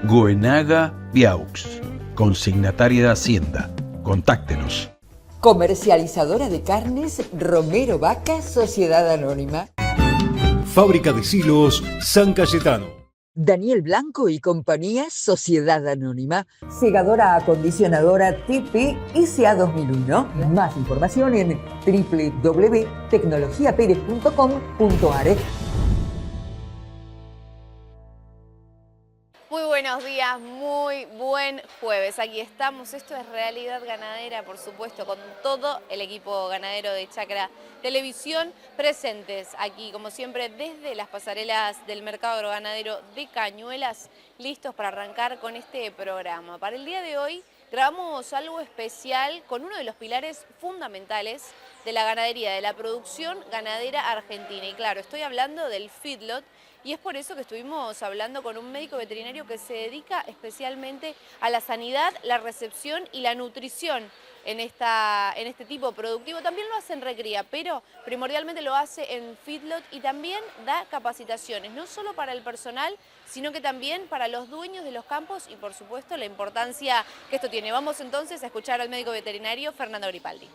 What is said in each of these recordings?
Goenaga Viaux, consignataria de Hacienda. Contáctenos. Comercializadora de carnes Romero Vaca, Sociedad Anónima. Fábrica de Silos San Cayetano. Daniel Blanco y compañía, Sociedad Anónima. Segadora acondicionadora TP SA 2001. Más información en www.tecnologiaperez.com.ar. Muy buenos días, muy buen jueves. Aquí estamos, esto es Realidad Ganadera, por supuesto, con todo el equipo ganadero de Chacra Televisión presentes aquí, como siempre, desde las pasarelas del mercado agroganadero de Cañuelas, listos para arrancar con este programa. Para el día de hoy grabamos algo especial con uno de los pilares fundamentales de la ganadería, de la producción ganadera argentina. Y claro, estoy hablando del feedlot. Y es por eso que estuvimos hablando con un médico veterinario que se dedica especialmente a la sanidad, la recepción y la nutrición en este tipo productivo. También lo hace en recría, pero primordialmente lo hace en feedlot y también da capacitaciones, no solo para el personal, sino que también para los dueños de los campos y por supuesto la importancia que esto tiene. Vamos entonces a escuchar al médico veterinario Fernando Gripaldi.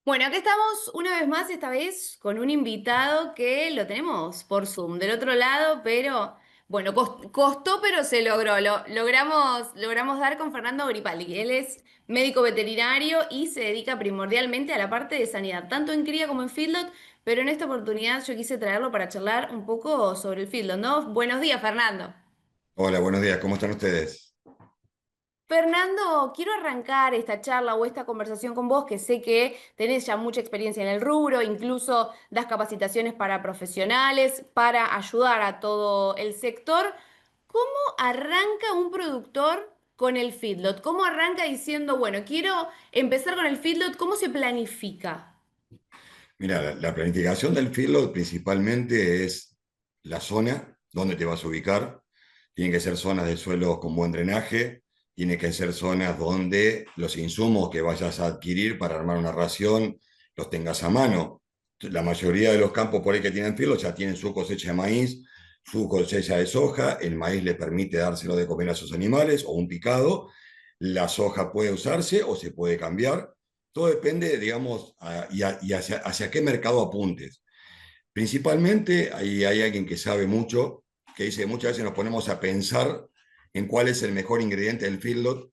Bueno, aquí estamos una vez más, esta vez con un invitado que lo tenemos por Zoom, del otro lado, pero bueno, costó, pero se logró. Logramos dar con Fernando Gripaldi. Él es médico veterinario y se dedica primordialmente a la parte de sanidad, tanto en cría como en feedlot, pero en esta oportunidad yo quise traerlo para charlar un poco sobre el feedlot, ¿no? Buenos días, Fernando. Hola, buenos días, ¿cómo están ustedes? Fernando, quiero arrancar esta charla o esta conversación con vos, que sé que tenés ya mucha experiencia en el rubro, incluso das capacitaciones para profesionales, para ayudar a todo el sector. ¿Cómo arranca un productor con el feedlot? ¿Cómo arranca diciendo, bueno, quiero empezar con el feedlot? ¿Cómo se planifica? Mira, la planificación del feedlot principalmente es la zona donde te vas a ubicar. Tienen que ser zonas de suelos con buen drenaje, tiene que ser zonas donde los insumos que vayas a adquirir para armar una ración los tengas a mano. La mayoría de los campos por ahí que tienen feedlot ya tienen su cosecha de maíz, su cosecha de soja, el maíz le permite dárselo de comer a sus animales o un picado, la soja puede usarse o se puede cambiar. Todo depende, digamos, y hacia qué mercado apuntes. Principalmente, ahí hay alguien que sabe mucho, que dice que muchas veces nos ponemos a pensar en cuál es el mejor ingrediente del feedlot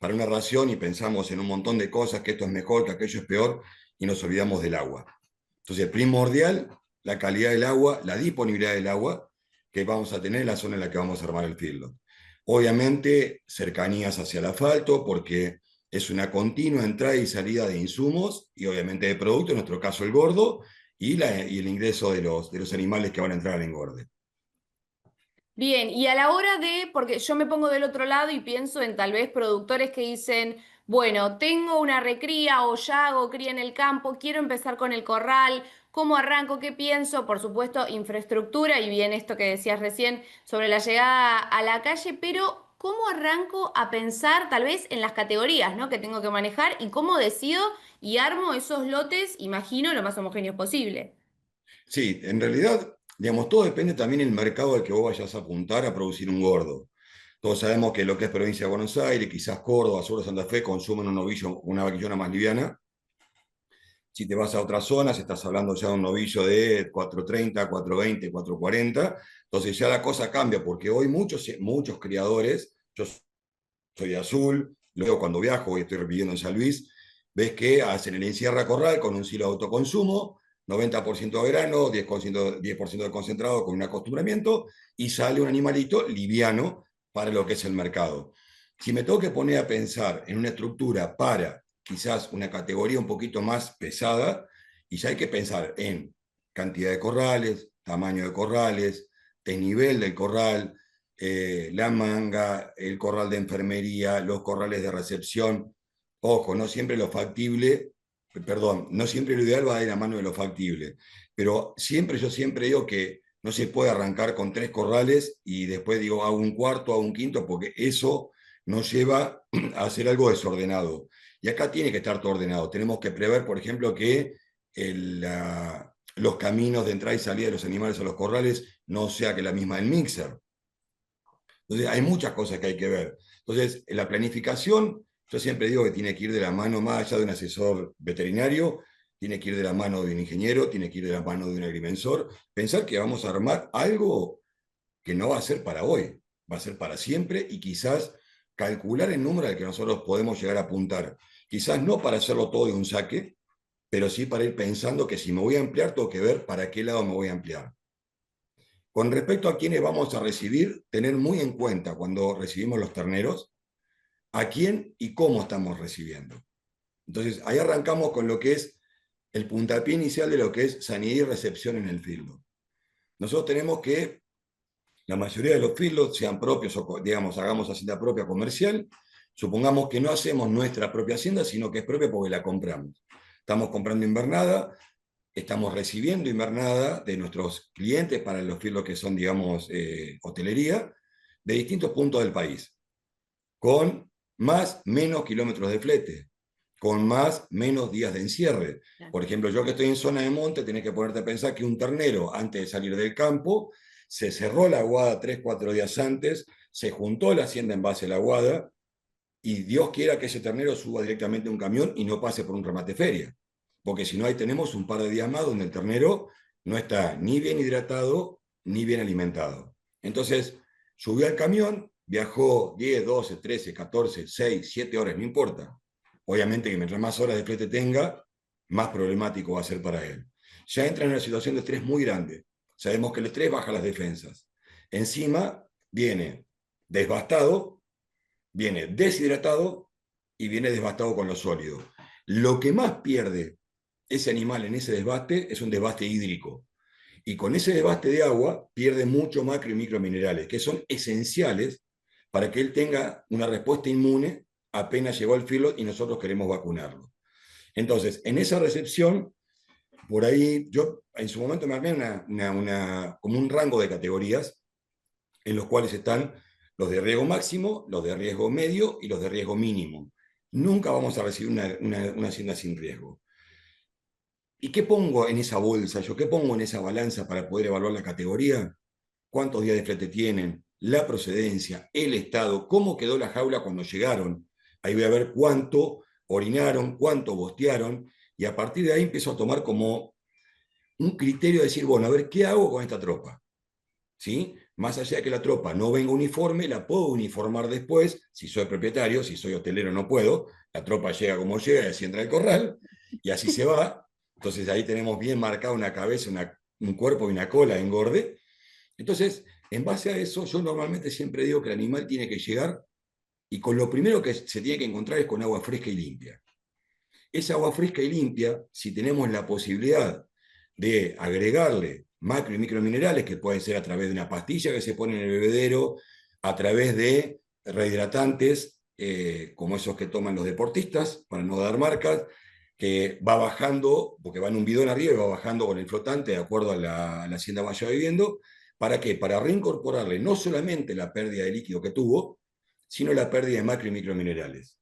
para una ración y pensamos en un montón de cosas, que esto es mejor, que aquello es peor, y nos olvidamos del agua. Entonces, primordial, la calidad del agua, la disponibilidad del agua que vamos a tener en la zona en la que vamos a armar el feedlot. Obviamente, cercanías hacia el asfalto, porque es una continua entrada y salida de insumos y obviamente de productos, en nuestro caso el gordo, y el ingreso de los animales que van a entrar al engorde. Bien, y a la hora de, porque yo me pongo del otro lado y pienso en tal vez productores que dicen, bueno, tengo una recría o ya hago cría en el campo, quiero empezar con el corral, ¿cómo arranco? ¿Qué pienso? Por supuesto, infraestructura y bien esto que decías recién sobre la llegada a la calle, pero ¿cómo arranco a pensar tal vez en las categorías, ¿no? que tengo que manejar y cómo decido y armo esos lotes, imagino, lo más homogéneos posible? Sí, en realidad, digamos, todo depende también del mercado al que vos vayas a apuntar a producir un gordo. Todos sabemos que lo que es provincia de Buenos Aires, quizás Córdoba, sur de Santa Fe, consumen un novillo, una vaquillona más liviana. Si te vas a otras zonas, estás hablando ya de un novillo de 430, 420, 440. Entonces ya la cosa cambia, porque hoy muchos criadores, yo soy de Azul, luego cuando viajo, hoy estoy viviendo en San Luis, ves que hacen el encierra corral con un silo de autoconsumo, 90% de grano, 10% de concentrado con un acostumbramiento, y sale un animalito liviano para lo que es el mercado. Si me tengo que poner a pensar en una estructura para quizás una categoría un poquito más pesada, y ya hay que pensar en cantidad de corrales, tamaño de corrales, desnivel del corral, la manga, el corral de enfermería, los corrales de recepción. Ojo, no siempre lo factible, perdón, no siempre lo ideal va de la mano de lo factible, pero yo siempre digo que no se puede arrancar con 3 corrales y después digo a un cuarto, a un quinto, porque eso nos lleva a hacer algo desordenado. Y acá tiene que estar todo ordenado. Tenemos que prever, por ejemplo, que los caminos de entrada y salida de los animales a los corrales no sea que la misma del mixer. Entonces, hay muchas cosas que hay que ver. Entonces, en la planificación, yo siempre digo que tiene que ir de la mano, más allá de un asesor veterinario, tiene que ir de la mano de un ingeniero, tiene que ir de la mano de un agrimensor. Pensar que vamos a armar algo que no va a ser para hoy, va a ser para siempre y quizás calcular el número al que nosotros podemos llegar a apuntar. Quizás no para hacerlo todo de un saque, pero sí para ir pensando que si me voy a ampliar, tengo que ver para qué lado me voy a ampliar. Con respecto a quiénes vamos a recibir, tener muy en cuenta cuando recibimos los terneros, a quién y cómo estamos recibiendo. Entonces, ahí arrancamos con lo que es el puntapié inicial de lo que es sanidad y recepción en el fieldo. Nosotros tenemos que la mayoría de los feedlots sean propios o, digamos, hagamos hacienda propia comercial. Supongamos que no hacemos nuestra propia hacienda, sino que es propia porque la compramos. Estamos comprando invernada, estamos recibiendo invernada de nuestros clientes para los feedlots que son, digamos, hotelería, de distintos puntos del país, con más, menos kilómetros de flete, con más, menos días de encierre. Por ejemplo, yo que estoy en zona de monte, tenés que ponerte a pensar que un ternero, antes de salir del campo, se cerró la aguada 3, 4 días antes, se juntó la hacienda en base a la aguada, y Dios quiera que ese ternero suba directamente a un camión y no pase por un remate feria. Porque si no, ahí tenemos un par de días más donde el ternero no está ni bien hidratado ni bien alimentado. Entonces, subió al camión, viajó 10, 12, 13, 14, 6, 7 horas, no importa. Obviamente que mientras más horas de flete tenga, más problemático va a ser para él. Ya entra en una situación de estrés muy grande. Sabemos que el estrés baja las defensas. Encima viene desbastado, viene deshidratado y viene desbastado con lo sólido. Lo que más pierde ese animal en ese desbaste es un desbaste hídrico. Y con ese desbaste de agua pierde mucho macro y microminerales, que son esenciales para que él tenga una respuesta inmune apenas llegó al filo y nosotros queremos vacunarlo. Entonces, en esa recepción, por ahí yo en su momento me armé como un rango de categorías en los cuales están los de riesgo máximo, los de riesgo medio y los de riesgo mínimo. Nunca vamos a recibir una hacienda sin riesgo. ¿Y qué pongo en esa bolsa? ¿Yo qué pongo en esa balanza para poder evaluar la categoría? ¿Cuántos días de flete tienen? La procedencia, el estado, cómo quedó la jaula cuando llegaron. Ahí voy a ver cuánto orinaron, cuánto bostearon, y a partir de ahí empiezo a tomar como un criterio de decir, bueno, a ver, ¿qué hago con esta tropa? ¿Sí? Más allá de que la tropa no venga uniforme, la puedo uniformar después, si soy propietario, si soy hotelero no puedo, la tropa llega como llega y así entra el corral, y así se va. Entonces ahí tenemos bien marcada una cabeza, un cuerpo y una cola engorde. Entonces, en base a eso, yo normalmente siempre digo que el animal tiene que llegar y con lo primero que se tiene que encontrar es con agua fresca y limpia. Esa agua fresca y limpia, si tenemos la posibilidad de agregarle macro y microminerales, que pueden ser a través de una pastilla que se pone en el bebedero, a través de rehidratantes, como esos que toman los deportistas, para no dar marcas, que va bajando, porque va en un bidón arriba y va bajando con el flotante de acuerdo a la hacienda vaya viviendo. ¿Para qué? Para reincorporarle no solamente la pérdida de líquido que tuvo, sino la pérdida de macro y microminerales.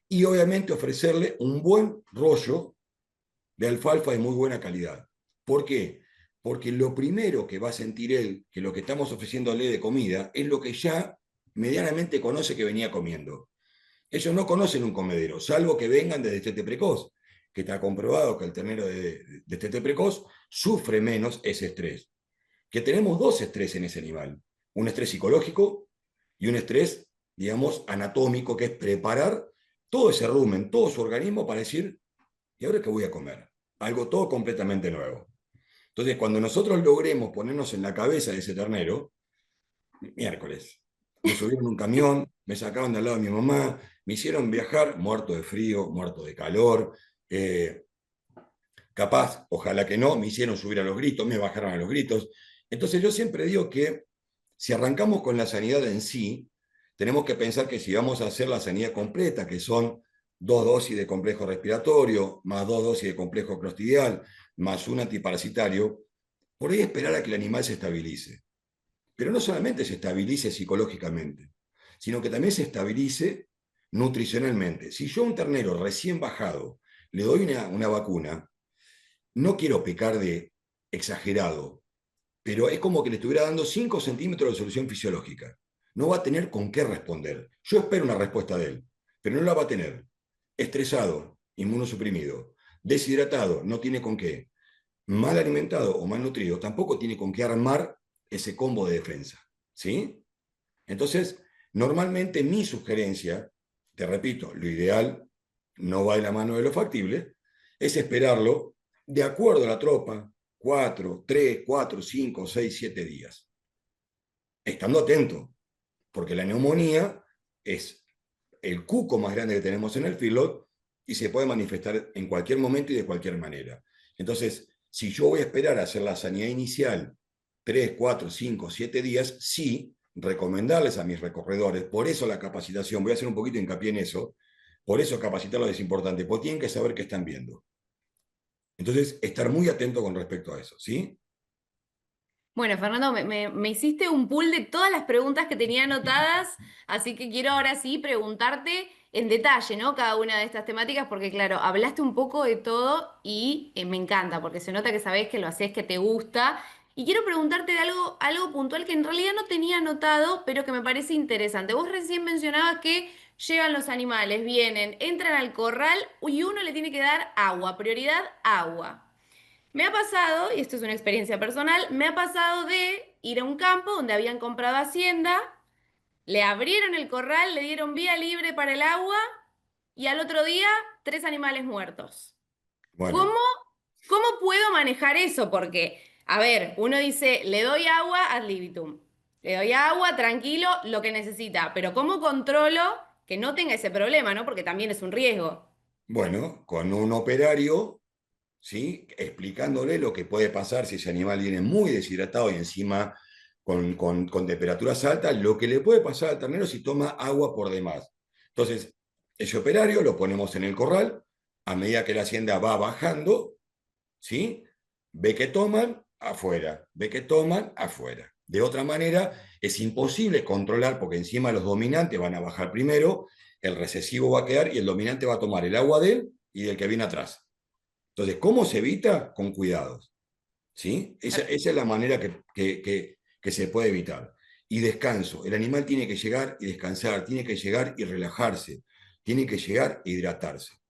Y obviamente ofrecerle un buen rollo de alfalfa de muy buena calidad. ¿Por qué? Porque lo primero que va a sentir él, que lo que estamos ofreciéndole de comida, es lo que ya medianamente conoce que venía comiendo. Ellos no conocen un comedero, salvo que vengan de destete precoz, que está comprobado que el ternero de destete precoz sufre menos ese estrés. Que tenemos dos estrés en ese animal, un estrés psicológico y un estrés, digamos, anatómico, que es preparar todo ese rumen, todo su organismo para decir, ¿y ahora qué voy a comer? Algo todo completamente nuevo. Entonces, cuando nosotros logremos ponernos en la cabeza de ese ternero, miércoles, me subieron un camión, me sacaron de al lado de mi mamá, me hicieron viajar muerto de frío, muerto de calor, capaz, ojalá que no, me hicieron subir a los gritos, me bajaron a los gritos. Entonces yo siempre digo que si arrancamos con la sanidad en sí, tenemos que pensar que si vamos a hacer la sanidad completa, que son 2 dosis de complejo respiratorio, más 2 dosis de complejo clostridial, más un antiparasitario, por ahí esperar a que el animal se estabilice. Pero no solamente se estabilice psicológicamente, sino que también se estabilice nutricionalmente. Si yo a un ternero recién bajado le doy una vacuna, no quiero pecar de exagerado, pero es como que le estuviera dando 5 centímetros de solución fisiológica. no va a tener con qué responder. Yo espero una respuesta de él, pero no la va a tener. Estresado, inmunosuprimido, deshidratado, no tiene con qué. Mal alimentado o mal nutrido, tampoco tiene con qué armar ese combo de defensa. ¿Sí? Entonces, normalmente mi sugerencia, te repito, lo ideal no va de la mano de lo factible, es esperarlo de acuerdo a la tropa, 4, 3, 4, 5, 6, 7 días. Estando atento, porque la neumonía es el cuco más grande que tenemos en el feedlot y se puede manifestar en cualquier momento y de cualquier manera. Entonces, si yo voy a esperar a hacer la sanidad inicial 3, 4, 5, 7 días, sí, recomendarles a mis recorredores, por eso la capacitación, voy a hacer un poquito de hincapié en eso, por eso capacitarlos es importante, porque tienen que saber qué están viendo. Entonces, estar muy atento con respecto a eso, ¿sí? Bueno, Fernando, me hiciste un pool de todas las preguntas que tenía anotadas, así que quiero ahora sí preguntarte en detalle, ¿no? Cada una de estas temáticas, porque claro, hablaste un poco de todo y me encanta, porque se nota que sabés que lo haces, que te gusta. Y quiero preguntarte de algo puntual que en realidad no tenía anotado, pero que me parece interesante. Vos recién mencionabas que llegan los animales, vienen, entran al corral y uno le tiene que dar agua, prioridad agua. Me ha pasado, y esto es una experiencia personal, me ha pasado de ir a un campo donde habían comprado hacienda, le abrieron el corral, le dieron vía libre para el agua y al otro día 3 animales muertos. ¿Cómo, Bueno, cómo puedo manejar eso? Porque, a ver, uno dice, le doy agua ad libitum, le doy agua, tranquilo, lo que necesita, pero ¿cómo controlo que no tenga ese problema, ¿no? Porque también es un riesgo. bueno, con un operario, ¿sí? Explicándole lo que puede pasar si ese animal viene muy deshidratado y encima con temperaturas altas, lo que le puede pasar al ternero si toma agua por demás. Entonces, ese operario lo ponemos en el corral, a medida que la hacienda va bajando, ¿sí? Ve que toman, afuera, ve que toman, afuera. De otra manera, es imposible controlar porque encima los dominantes van a bajar primero, el recesivo va a quedar y el dominante va a tomar el agua de él y del que viene atrás. Entonces, ¿cómo se evita? Con cuidados. ¿Sí? Esa es la manera que se puede evitar. Y descanso. El animal tiene que llegar y descansar, tiene que llegar y relajarse, tiene que llegar e hidratarse.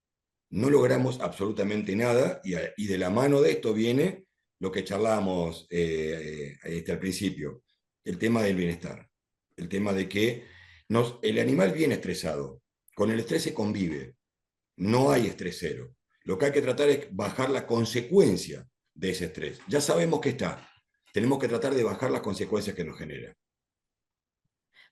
No logramos absolutamente nada y de la mano de esto viene lo que charlábamos al principio, el tema del bienestar, el tema de que el animal viene estresado, con el estrés se convive, no hay estrés cero. Lo que hay que tratar es bajar la consecuencia de ese estrés. Ya sabemos que está, tenemos que tratar de bajar las consecuencias que nos genera.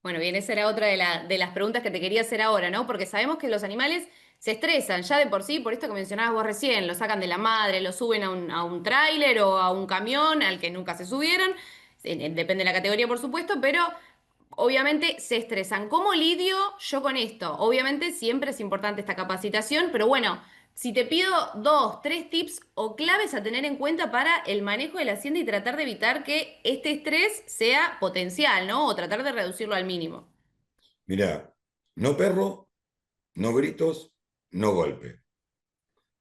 Bueno, bien, esa era otra de las preguntas que te quería hacer ahora, ¿no? Porque sabemos que los animales se estresan ya de por sí, por esto que mencionabas vos recién, lo sacan de la madre, lo suben a un tráiler o a un camión al que nunca se subieron, depende de la categoría por supuesto, pero obviamente se estresan. ¿Cómo lidio yo con esto? Obviamente siempre es importante esta capacitación, pero bueno, si te pido 2, 3 tips o claves a tener en cuenta para el manejo de la hacienda y tratar de evitar que este estrés sea potencial, ¿no? O tratar de reducirlo al mínimo. Mirá, no perro, no gritos, no golpe.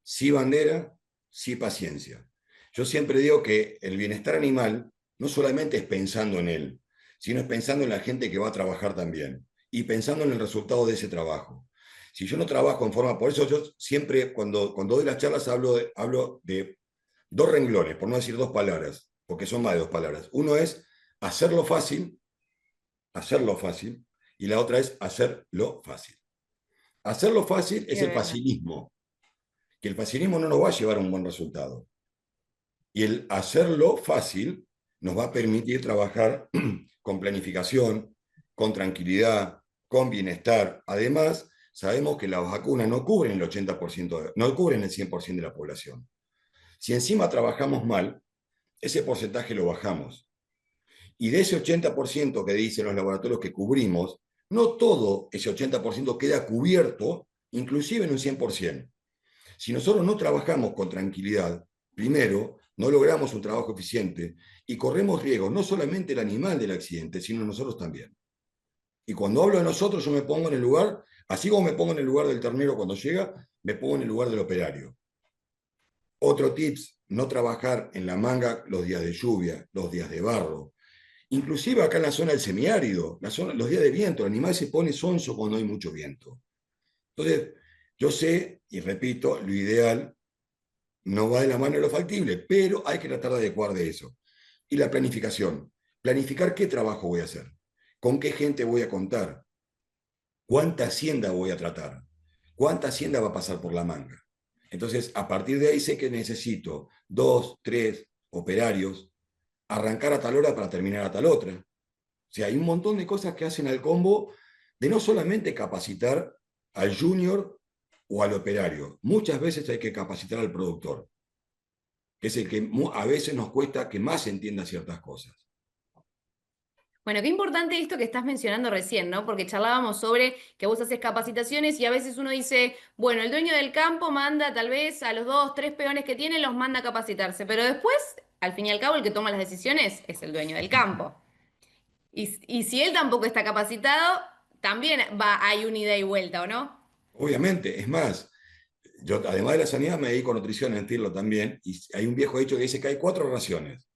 Sí bandera, sí paciencia. Yo siempre digo que el bienestar animal no solamente es pensando en él, sino es pensando en la gente que va a trabajar también y pensando en el resultado de ese trabajo. Si yo no trabajo en forma, por eso yo siempre cuando doy las charlas hablo de 2 renglones, por no decir 2 palabras, porque son más de 2 palabras. Uno es hacerlo fácil, y la otra es hacerlo fácil. Hacerlo fácil Sí, es es el verdad. facilismo, que el facilismo no nos va a llevar a un buen resultado. Y el hacerlo fácil nos va a permitir trabajar con planificación, con tranquilidad, con bienestar. Además, sabemos que las vacunas no cubren el 80%, no cubren el 100% de la población. Si encima trabajamos mal, ese porcentaje lo bajamos. Y de ese 80% que dicen los laboratorios que cubrimos, no todo ese 80% queda cubierto, inclusive en un 100%. Si nosotros no trabajamos con tranquilidad, primero, no logramos un trabajo eficiente y corremos riesgos, no solamente el animal del accidente, sino nosotros también. Y cuando hablo de nosotros, yo me pongo en el lugar, así como me pongo en el lugar del ternero cuando llega, me pongo en el lugar del operario. Otro tips, no trabajar en la manga los días de lluvia, los días de barro. Inclusive acá en la zona del semiárido, los días de viento, el animal se pone sonso cuando hay mucho viento. Entonces, yo sé, y repito, lo ideal no va de la mano de lo factible, pero hay que tratar de adecuar de eso. Y la planificación. Planificar qué trabajo voy a hacer, con qué gente voy a contar, cuánta hacienda voy a tratar, cuánta hacienda va a pasar por la manga. Entonces, a partir de ahí sé que necesito 2, 3 operarios, arrancar a tal hora para terminar a tal otra. O sea, hay un montón de cosas que hacen al combo de no solamente capacitar al junior o al operario. Muchas veces hay que capacitar al productor, que es el que a veces nos cuesta que más entienda ciertas cosas. Bueno, qué importante esto que estás mencionando recién, ¿no? Porque charlábamos sobre que vos haces capacitaciones y a veces uno dice, bueno, el dueño del campo manda tal vez a los 2, 3 peones que tiene, los manda a capacitarse, pero después, al fin y al cabo, el que toma las decisiones es el dueño del campo. Y si él tampoco está capacitado, también hay una ida y vuelta, ¿o no? Obviamente, es más, yo además de la sanidad me dedico a nutrición, a decirlo también, y hay un viejo dicho que dice que hay 4 raciones.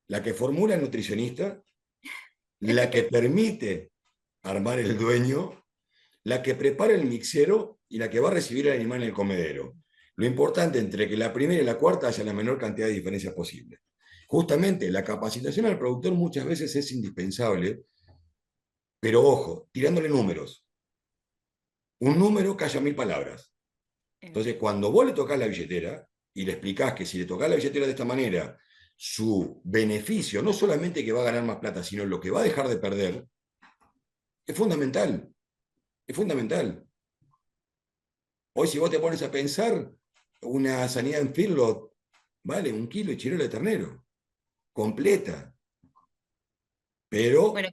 La que formula el nutricionista, la que permite armar el dueño, la que prepara el mixero y la que va a recibir el animal en el comedero. Lo importante entre que la primera y la cuarta haya la menor cantidad de diferencias posible. Justamente la capacitación al productor muchas veces es indispensable, pero ojo, tirándole números. Un número calla 1000 palabras. Entonces, cuando vos le tocás la billetera y le explicás que si le tocás la billetera de esta manera, su beneficio, no solamente que va a ganar más plata, sino lo que va a dejar de perder, es fundamental. Es fundamental. Hoy, si vos te pones a pensar, una sanidad en feedlot vale 1 kilo de chirola de ternero, completa. Pero Bueno,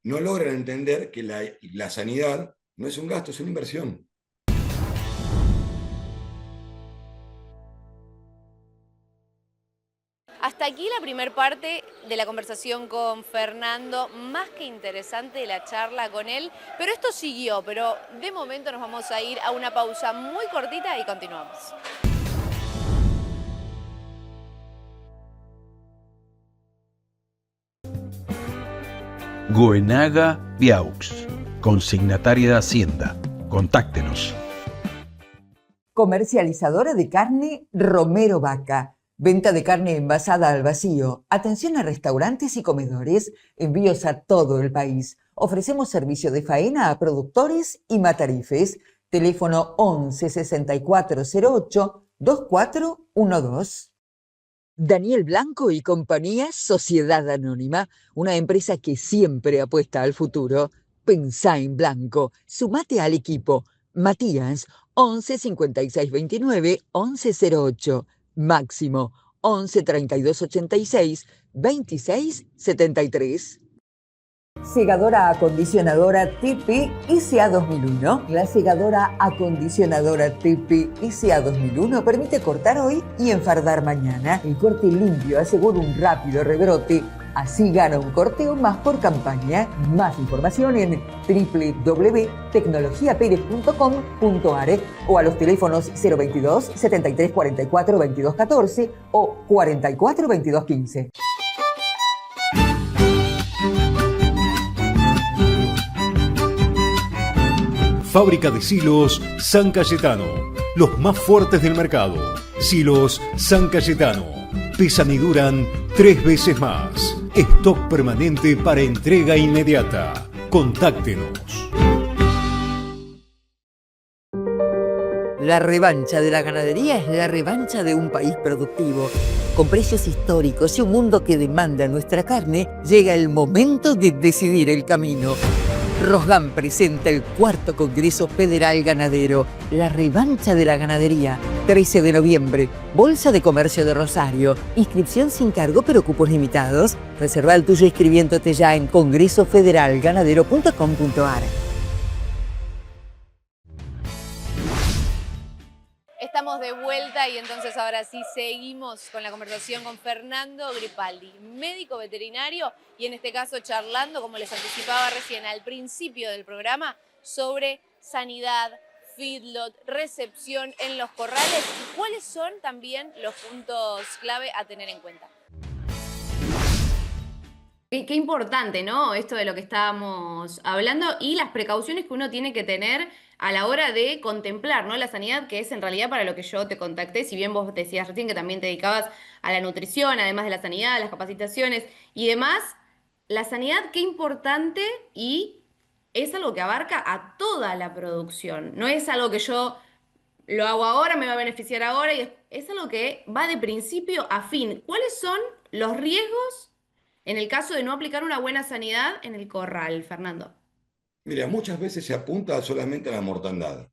no logran entender que la sanidad no es un gasto, es una inversión. Hasta aquí la primera parte de la conversación con Fernando, más que interesante la charla con él, pero esto siguió, pero de momento nos vamos a ir a una pausa muy cortita y continuamos. Goenaga Viaux, consignataria de Hacienda. Contáctenos. Comercializadora de carne Romero Vaca. Venta de carne envasada al vacío. Atención a restaurantes y comedores. Envíos a todo el país. Ofrecemos servicio de faena a productores y matarifes. Teléfono 11 64 08 2412. Daniel Blanco y compañía Sociedad Anónima, una empresa que siempre apuesta al futuro. Pensá en blanco. Sumate al equipo. Matías, 11 56 29 11 08. Máximo, 11 32 86 26 73. Segadora acondicionadora TP ICA 2001. La segadora acondicionadora TP ICA 2001 permite cortar hoy y enfardar mañana. El corte limpio asegura un rápido rebrote. Así gana un corteo más por campaña. Más información en www.tecnologiaperez.com.ar o a los teléfonos 022 73 44 22 14 o 44 22 15. Fábrica de Silos San Cayetano. Los más fuertes del mercado. Silos San Cayetano. Pesan y duran 3 veces más. Stock permanente para entrega inmediata. Contáctenos. La revancha de la ganadería es la revancha de un país productivo. Con precios históricos y un mundo que demanda nuestra carne, llega el momento de decidir el camino. Rosgan presenta el 4º Congreso Federal Ganadero, la revancha de la ganadería. 13 de noviembre, Bolsa de Comercio de Rosario. Inscripción sin cargo pero cupos limitados. Reserva el tuyo inscribiéndote ya en congresofederalganadero.com.ar. Estamos de vuelta y entonces ahora sí seguimos con la conversación con Fernando Gripaldi, médico veterinario, y en este caso charlando, como les anticipaba recién al principio del programa, sobre sanidad, feedlot, recepción en los corrales y cuáles son también los puntos clave a tener en cuenta. Qué importante, ¿no? Esto de lo que estábamos hablando y las precauciones que uno tiene que tener a la hora de contemplar, ¿no? La sanidad, que es en realidad para lo que yo te contacté, si bien vos decías recién que también te dedicabas a la nutrición, además de la sanidad, las capacitaciones y demás, la sanidad, qué importante y es algo que abarca a toda la producción. No es algo que yo lo hago ahora, me va a beneficiar ahora y es algo que va de principio a fin. ¿Cuáles son los riesgos en el caso de no aplicar una buena sanidad en el corral, Fernando? Mira, muchas veces se apunta solamente a la mortandad,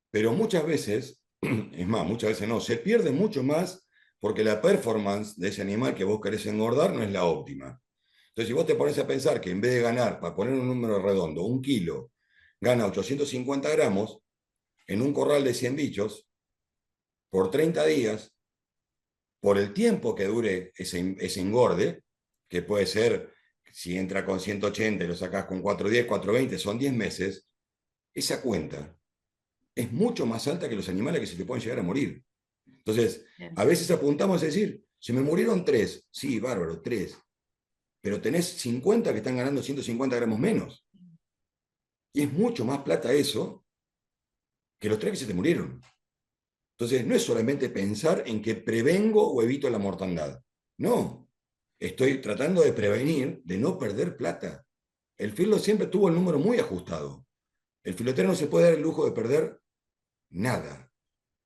pero muchas veces, es más, muchas veces no, se pierde mucho más porque la performance de ese animal que vos querés engordar no es la óptima. Entonces, si vos te pones a pensar que en vez de ganar, para poner un número redondo, 1 kilo, gana 850 gramos en un corral de 100 bichos por 30 días, por el tiempo que dure ese engorde, que puede ser, si entra con 180 y lo sacás con 410, 420, son 10 meses, esa cuenta es mucho más alta que los animales que se te pueden llegar a morir. Entonces, Bien. a veces apuntamos a decir, se me murieron 3, sí, bárbaro, 3, pero tenés 50 que están ganando 150 gramos menos. Y es mucho más plata eso que los 3 que se te murieron. Entonces, no es solamente pensar en que prevengo o evito la mortandad. No, estoy tratando de prevenir, de no perder plata. El filo siempre tuvo el número muy ajustado. El filotero no se puede dar el lujo de perder nada.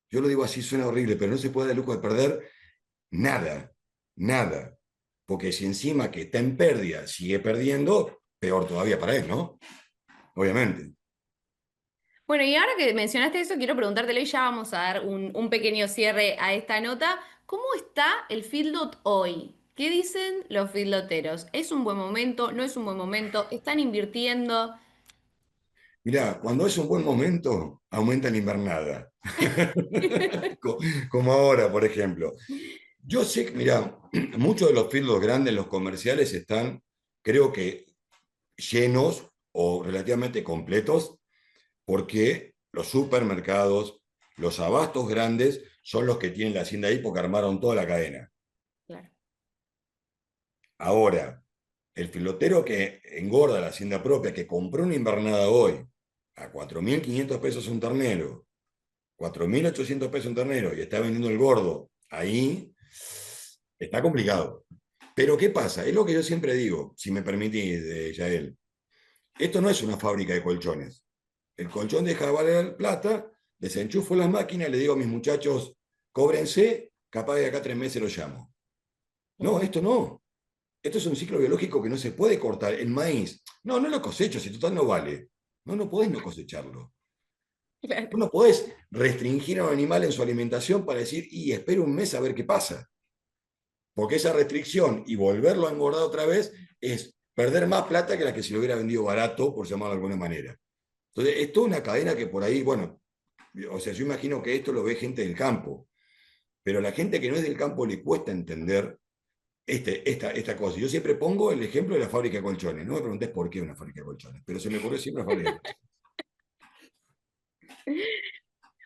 Yo lo digo así, suena horrible, pero no se puede dar el lujo de perder nada, nada. Porque si encima que está en pérdida sigue perdiendo, peor todavía para él, ¿no? Obviamente. Bueno, y ahora que mencionaste eso, quiero preguntártelo y ya vamos a dar un pequeño cierre a esta nota. ¿Cómo está el feedlot hoy? ¿Qué dicen los feedloteros? ¿Es un buen momento? ¿No es un buen momento? ¿Están invirtiendo? Mirá, cuando es un buen momento, aumenta la invernada. Como ahora, por ejemplo. Yo sé que, mirá, muchos de los fieldos grandes, los comerciales, están, creo que, llenos o relativamente completos, porque los supermercados, los abastos grandes, son los que tienen la hacienda ahí porque armaron toda la cadena. Claro. Ahora, el filotero que engorda la hacienda propia, que compró una invernada hoy a 4.500 pesos un ternero, 4.800 pesos un ternero, y está vendiendo el gordo, ahí está complicado. Pero ¿qué pasa? Es lo que yo siempre digo, si me permitís, Yael. Esto no es una fábrica de colchones. El colchón deja de valer plata, desenchufo las máquinas, le digo a mis muchachos, cóbrense, capaz de acá a 3 meses lo llamo. No, esto no. Esto es un ciclo biológico que no se puede cortar. El maíz, no lo cosecho, si total no vale. No podés no cosecharlo. Claro. No podés restringir a un animal en su alimentación para decir, y espero un mes a ver qué pasa. Porque esa restricción y volverlo a engordar otra vez es perder más plata que la que se lo hubiera vendido barato, por llamarlo de alguna manera. Entonces, es toda una cadena que por ahí, bueno, o sea, yo imagino que esto lo ve gente del campo, pero a la gente que no es del campo le cuesta entender esta cosa. Yo siempre pongo el ejemplo de la fábrica de colchones. No me preguntes por qué una fábrica de colchones, pero se me ocurrió siempre una fábrica de colchones.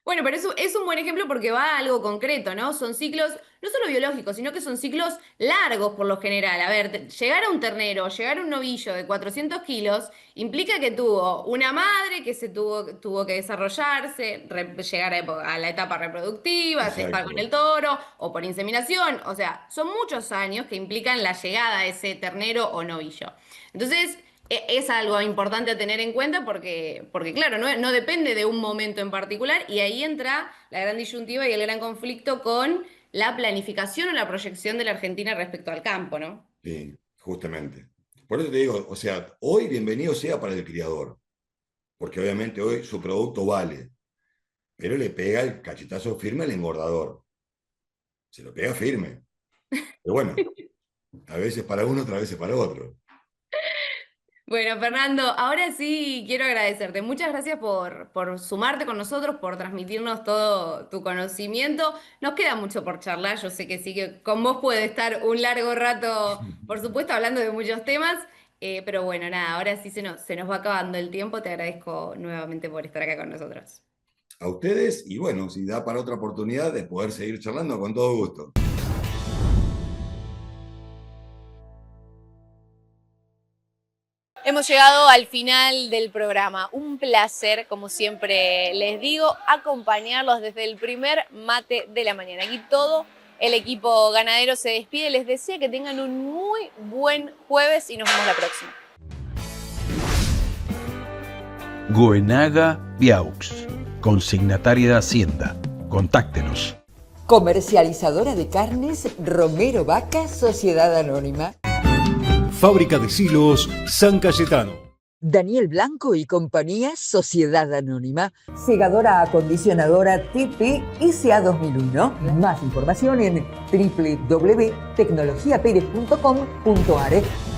Bueno, pero eso es un buen ejemplo porque va a algo concreto, ¿no? Son ciclos, no solo biológicos, sino que son ciclos largos por lo general. A ver, llegar a un ternero, llegar a un novillo de 400 kilos, implica que tuvo una madre que tuvo que desarrollarse, llegar a la etapa reproductiva, estar con el Exacto. toro, o por inseminación. O sea, son muchos años que implican la llegada a ese ternero o novillo. Entonces, es algo importante a tener en cuenta porque claro, no depende de un momento en particular y ahí entra la gran disyuntiva y el gran conflicto con la planificación o la proyección de la Argentina respecto al campo, ¿no? Sí, justamente. Por eso te digo, o sea, hoy bienvenido sea para el criador, porque obviamente hoy su producto vale, pero le pega el cachetazo firme al engordador. Se lo pega firme. Pero bueno, a veces para uno, otras veces para otro. Bueno, Fernando, ahora sí quiero agradecerte. Muchas gracias por sumarte con nosotros, por transmitirnos todo tu conocimiento. Nos queda mucho por charlar. Yo sé que sí, que con vos puede estar un largo rato, por supuesto, hablando de muchos temas. Pero bueno, nada, ahora sí se nos va acabando el tiempo. Te agradezco nuevamente por estar acá con nosotros. A ustedes, y bueno, si da para otra oportunidad de poder seguir charlando, con todo gusto. Hemos llegado al final del programa. Un placer, como siempre les digo, acompañarlos desde el primer mate de la mañana. Aquí todo el equipo ganadero se despide. Les deseo que tengan un muy buen jueves y nos vemos la próxima. Goenaga Viaux, consignataria de Hacienda. Contáctenos. Comercializadora de carnes Romero Vaca, Sociedad Anónima. Fábrica de Silos San Cayetano. Daniel Blanco y compañía, Sociedad Anónima. Segadora acondicionadora TP SA 2001. Más información en www.tecnologiaperez.com.ar.